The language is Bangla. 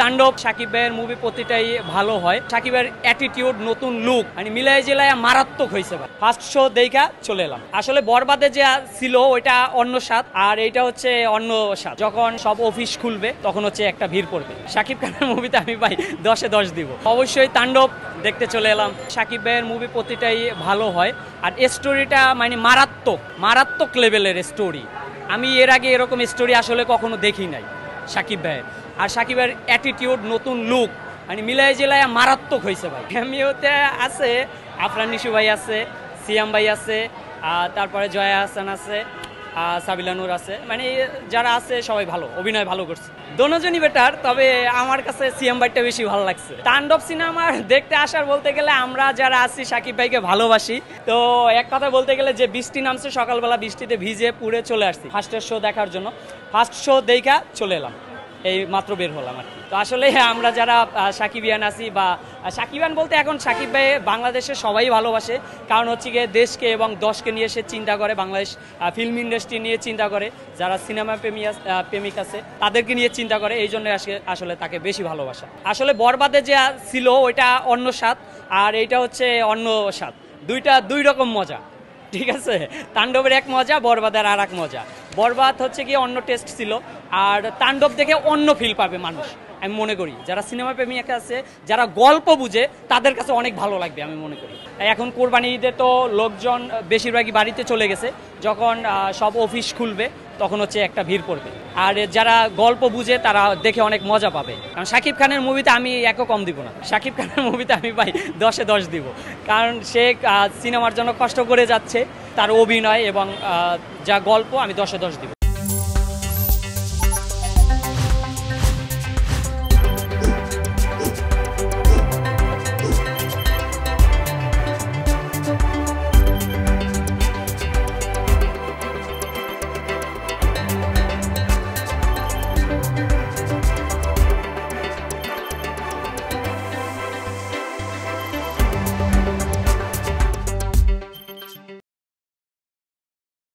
তাণ্ডব সাকিব ভাইয়ের মুভি প্রতিটাই ভালো হয়। সাকিবের অ্যাটিটিউড, নতুন লুক মানে মিলাই জেলায় মারাত্মক হয়েছে ভাই। ফার্স্ট শো দেখা চলে এলাম। আসলে বরবাদে যে ছিল ওইটা অন্য স্বাদ, আর এইটা হচ্ছে অন্য স্বাদ। যখন সব অফিস খুলবে তখন হচ্ছে একটা ভিড় পড়বে। সাকিব খানের মুভিতে আমি ভাই 10-এ 10 দিব। অবশ্যই তাণ্ডব দেখতে চলে এলাম। সাকিব ভাইয়ের মুভি প্রতিটাই ভালো হয়, আর স্টোরিটা মানে মারাত্মক লেভেলের স্টোরি। আমি এর আগে এরকম স্টোরি আসলে কখনো দেখি নাই সাকিব ভাইয়ের। আর সাকিবের অ্যাটিটিউড, নতুন লুক মানে মিলাই জেলায় মারাত্মক হয়েছে ভাই। ক্যামিওতে আছে আফরান নিশু ভাই আছে, সিয়াম ভাই আছে, তারপরে জয়া হাসান আছে, সাবিলা নূর আছে, মানে যারা আছে সবাই ভালো অভিনয় ভালো করছে। দোনোজনই বেটার, তবে আমার কাছে সিয়াম ভাইটা বেশি ভালো লাগছে। তাণ্ডব সিনেমা দেখতে আসার বলতে গেলে আমরা যারা আছি সাকিব ভাইকে ভালোবাসি। তো এক কথা বলতে গেলে যে বৃষ্টি নামছে, সকালবেলা বৃষ্টিতে ভিজে পুড়ে চলে আসছি ফার্স্টের শো দেখার জন্য। ফার্স্ট শো দেখা চলে এলাম, এই মাত্র বের হলাম আর কি। তো আসলে আমরা যারা সাকিবিয়ান আছি, বা সাকিবিয়ান বলতে এখন সাকিব ভাই বাংলাদেশের সবাই ভালোবাসে, কারণ হচ্ছে গিয়ে দেশকে এবং দশকে নিয়ে সে চিন্তা করে, বাংলাদেশ ফিল্ম ইন্ডাস্ট্রি নিয়ে চিন্তা করে, যারা সিনেমা প্রেমিক আছে তাদেরকে নিয়ে চিন্তা করে, এই জন্য আসলে তাকে বেশি ভালোবাসা। আসলে বরবাদে যে ছিল ওইটা অন্য স্বাদ, আর এইটা হচ্ছে অন্য স্বাদ। দুই রকম মজা, ঠিক আছে। তাণ্ডবের এক মজা, বরবাদের আর এক মজা। বরবাদ হচ্ছে গিয়ে অন্য টেস্ট ছিল, আর তাণ্ডব দেখে অন্য ফিল পাবে মানুষ। আমি মনে করি যারা সিনেমা প্রেমিক আছে, যারা গল্প বুঝে, তাদের কাছে অনেক ভালো লাগবে আমি মনে করি। এখন কোরবানি ঈদে তো লোকজন বেশিরভাগই বাড়িতে চলে গেছে, যখন সব অফিস খুলবে তখন হচ্ছে একটা ভিড় পড়বে। আর যারা গল্প বুঝে তারা দেখে অনেক মজা পাবে। কারণ সাকিব খানের মুভিতে আমি একও কম দিব না। সাকিব খানের মুভিতে আমি ভাই 10-এ 10 দিব, কারণ সে সিনেমার জন্য কষ্ট করে যাচ্ছে, তার অভিনয় এবং যা গল্প আমি 10-এ 10 দিব।